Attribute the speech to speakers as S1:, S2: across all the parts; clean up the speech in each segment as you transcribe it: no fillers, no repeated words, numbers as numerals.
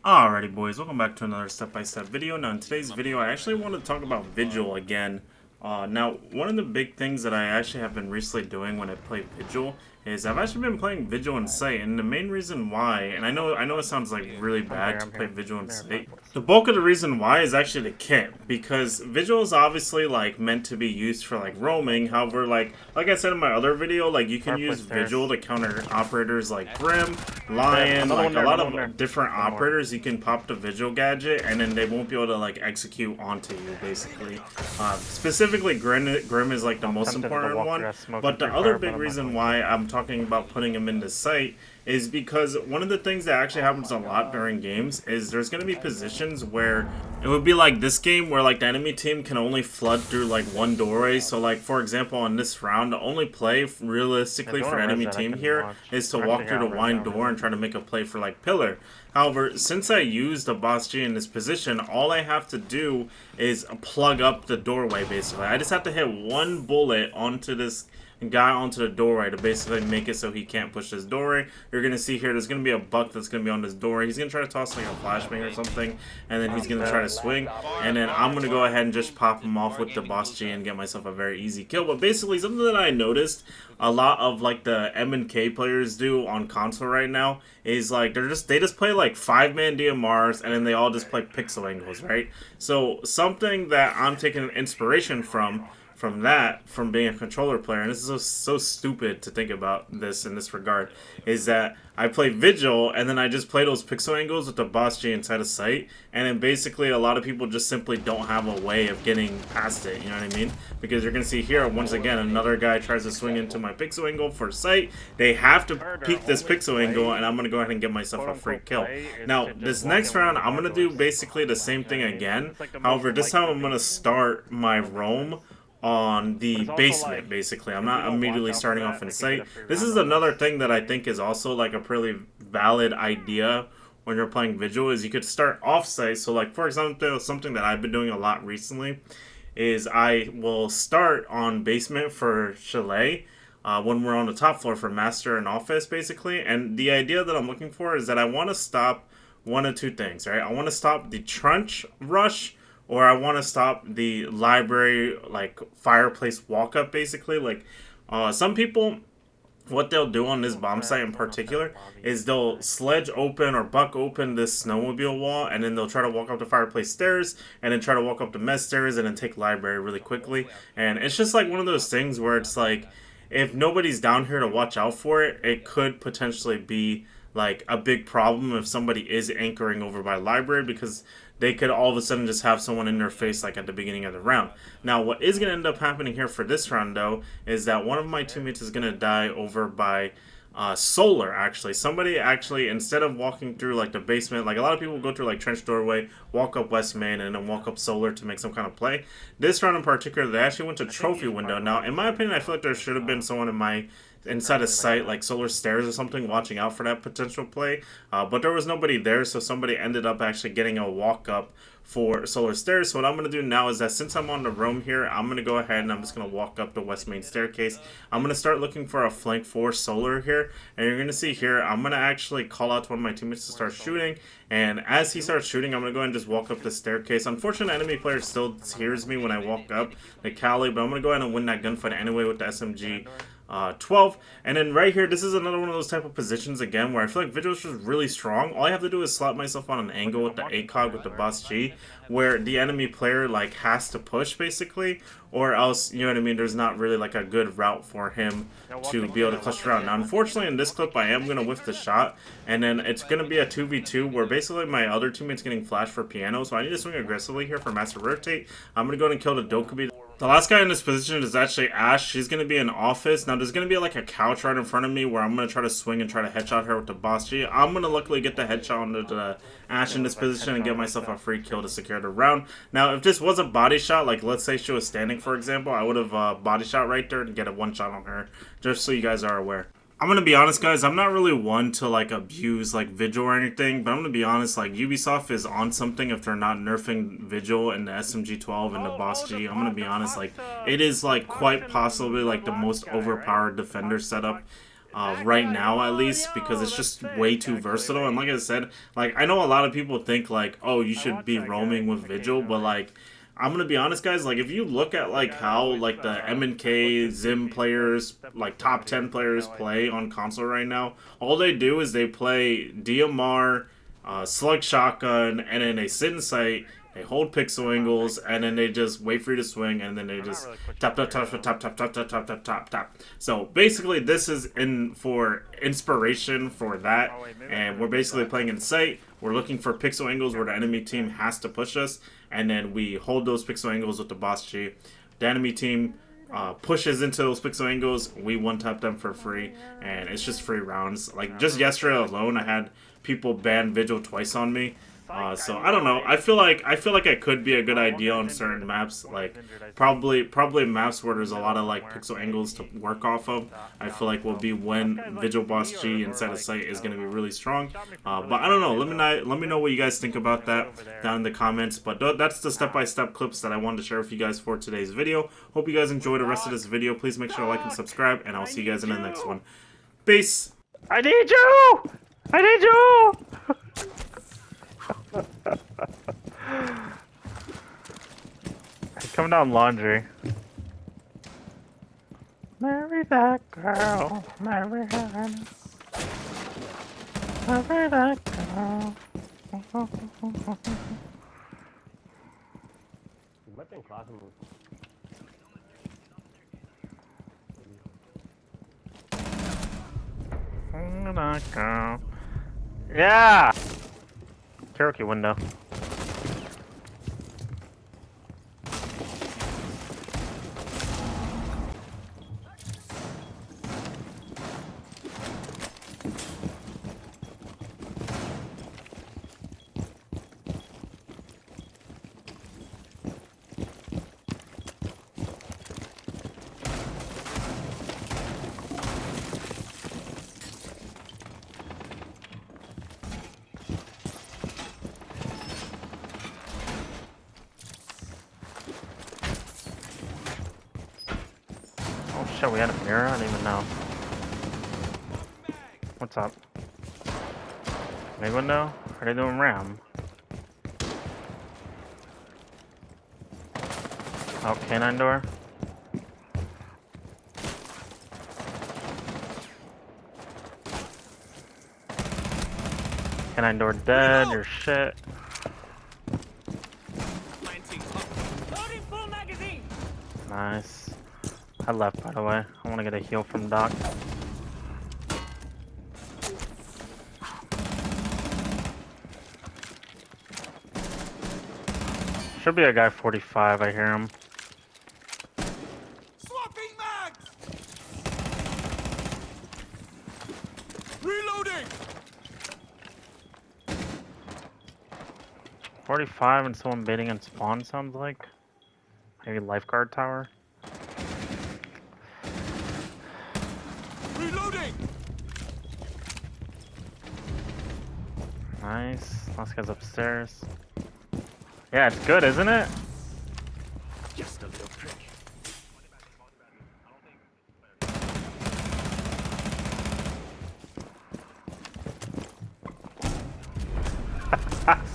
S1: Alrighty boys, welcome back to another step-by-step video. Now in today's video I actually want to talk about Vigil again. Now one of the big things that I actually have been recently doing when I play Vigil is I've actually been playing Vigil in Sight, and the main reason why, and I know it sounds like really bad to play Vigil in Sight, the bulk of the reason why is actually the kit, because Vigil is obviously like meant to be used for like roaming. However, like I said in my other video, like you can use Vigil to counter operators like Grim, Lion, like a lot of different operators. You can pop the Vigil gadget and then they won't be able to like execute onto you basically. Specifically Grim is like the most important one, but the other big reason why I'm talking about putting him into Sight is because one of the things that actually happens a lot during games is there's going to be positions where it would be like this game where like the enemy team can only flood through like one doorway. So like for example on this round, the only play realistically for enemy team here is to walk through the wide door and try to make a play for like pillar. However, since I use the boss G in this position, all I have to do is plug up the doorway basically. I just have to hit one bullet onto this guy onto the doorway to basically make it so he can't push this doorway. You're gonna see here there's gonna be a buck that's gonna be on this doorway. He's gonna try to toss like a flashbang or something, and then he's gonna try to swing, and then I'm gonna go ahead and just pop him off with the boss G and get myself a very easy kill. But basically something that I noticed a lot of like the M and K players do on console right now is like they just play like 5-man DMRs and then they all just play pixel angles, right? So something that I'm taking inspiration from being a controller player, and this is so stupid to think about this in this regard, is that I play Vigil and then I just play those pixel angles with the boss G inside of Sight, and then basically a lot of people just simply don't have a way of getting past it, you know what I mean? Because you're gonna see here once again another guy tries to swing into my pixel angle for Sight. They have to peek this pixel angle, and I'm gonna go ahead and get myself a free kill. Now this next round I'm gonna do basically the same thing again. However, this time I'm gonna start my roam on the basement basically. I'm not immediately starting off in Sight. This is another thing that I think is also like a pretty valid idea when you're playing Vigil, is you could start off Sight. So like for example, something that I've been doing a lot recently is I will start on basement for Chalet when we're on the top floor for Master and Office basically. And the idea that I'm looking for is that I want to stop one of two things, right? I want to stop the trench rush, or I want to stop the library, like, fireplace walk-up, basically. Like, some people, what they'll do on this bomb site in particular is they'll sledge open or buck open this snowmobile wall, and then they'll try to walk up the fireplace stairs, and then try to walk up the mess stairs, and then take library really quickly. And it's just, like, one of those things where it's, like, if nobody's down here to watch out for it, it could potentially be like a big problem if somebody is anchoring over by library, because they could all of a sudden just have someone in their face like at the beginning of the round. Now what is going to end up happening here for this round though is that one of my teammates is going to die over by Solar. Actually, somebody actually, instead of walking through like the basement, like a lot of people go through like trench doorway, walk up West Main, and then walk up Solar to make some kind of play. This round in particular, they actually went to trophy window. Now in my opinion, I feel like there should have been someone in my inside a Sight, like Solar Stairs or something, watching out for that potential play, but there was nobody there, so somebody ended up actually getting a walk up for Solar Stairs. So what I'm going to do now is that since I'm on the roam here, I'm going to go ahead and I'm just going to walk up the West Main staircase. I'm going to start looking for a flank for Solar here, and you're going to see here, I'm going to actually call out to one of my teammates to start shooting, and as he starts shooting, I'm going to go ahead and just walk up the staircase. Unfortunately, enemy player still hears me when I walk up the Cali, but I'm going to go ahead and win that gunfight anyway with the SMG 12. And then right here, this is another one of those type of positions again where I feel like Vigil is just really strong. All I have to do is slap myself on an angle with the ACOG with the boss G, where the enemy player like has to push basically, or else, you know what I mean, there's not really like a good route for him to be able to clutch around. Now unfortunately in this clip I am going to whiff the shot, and then it's going to be a 2v2 where basically my other teammate's getting flashed for piano, so I need to swing aggressively here for Master Rotate. I'm going to go ahead and kill the Dokubi. The last guy in this position is actually Ash. She's going to be in Office. Now, there's going to be like a couch right in front of me where I'm going to try to swing and try to headshot her with the boss G. I'm going to luckily get the headshot onto the Ash in this position and get myself a free kill to secure the round. Now, if this was a body shot, like let's say she was standing, for example, I would have body shot right there and get a one shot on her, just so you guys are aware. I'm gonna be honest, guys, I'm not really one to like abuse like Vigil or anything, but I'm gonna be honest, like Ubisoft is on something if they're not nerfing Vigil and the SMG-12 and the boss G. I'm gonna be honest, like it is like quite possibly like the most overpowered defender setup right now at least, because it's just way too versatile. And like I said, like I know a lot of people think like, oh, you should be roaming with Vigil, but like I'm gonna be honest, guys. Like, if you look at like how like the M&K Zim players, like top 10 players, play on console right now, all they do is they play DMR, slug shotgun, and then they sit in sight. They hold pixel angles, and then they just wait for you to swing, and then they just tap, tap, tap, tap, tap, tap, tap, tap, tap, tap, tap, tap. So basically, this is in for inspiration for that, and we're basically playing in sight. We're looking for pixel angles where the enemy team has to push us, and then we hold those pixel angles with the boss G. The enemy team pushes into those pixel angles. We one-tap them for free, and it's just free rounds. Like, just yesterday alone, I had people ban Vigil twice on me. So I don't know. I feel like it could be a good idea on certain maps, like probably maps where there's a lot of like pixel angles to work off of. I feel like will be when Vigil Boss G inside of sight is going to be really strong. But I don't know. Let me know what you guys think about that down in the comments. But that's the step-by-step clips that I wanted to share with you guys for today's video. Hope you guys enjoy the rest of this video. Please make sure to like and subscribe, and I'll see you guys in the next one. Peace.
S2: I need you! I need you! Come down laundry. Marry that girl. Marry her. Marry that girl. That girl. Yeah! Cherokee window. Oh shit, we had a mirror? I didn't even know. What's up? Big window? Are they doing RAM? Oh, canine door? Canine door dead, or shit. Nice. I left, by the way. I want to get a heal from Doc. Should be a guy 45, I hear him.
S3: Swapping mags! Reloading!
S2: 45 and someone baiting in spawn, sounds like. Maybe lifeguard tower.
S3: Reloading!
S2: Nice. Last guy's upstairs. Yeah, it's good, isn't it?
S3: Just a little prick.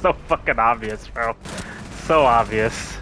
S2: So fucking obvious, bro. So obvious.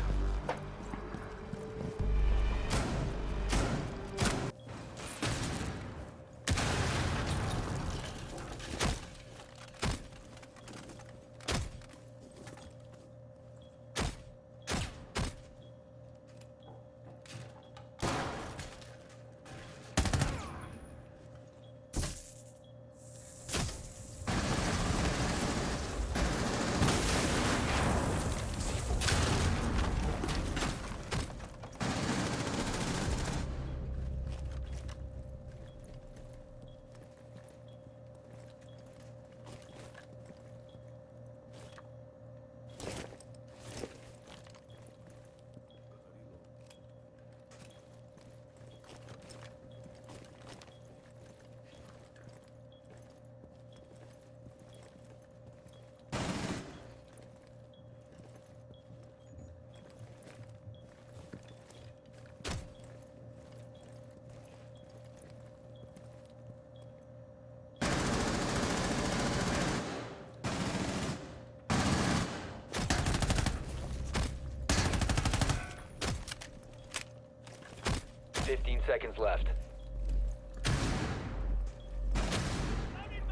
S4: 15 seconds left.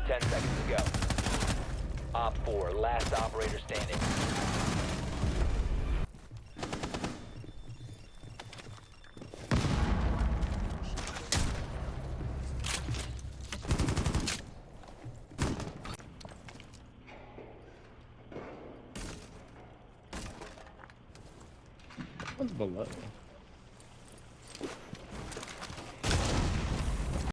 S4: 10 seconds to go. Op 4, last operator standing.
S5: One's below.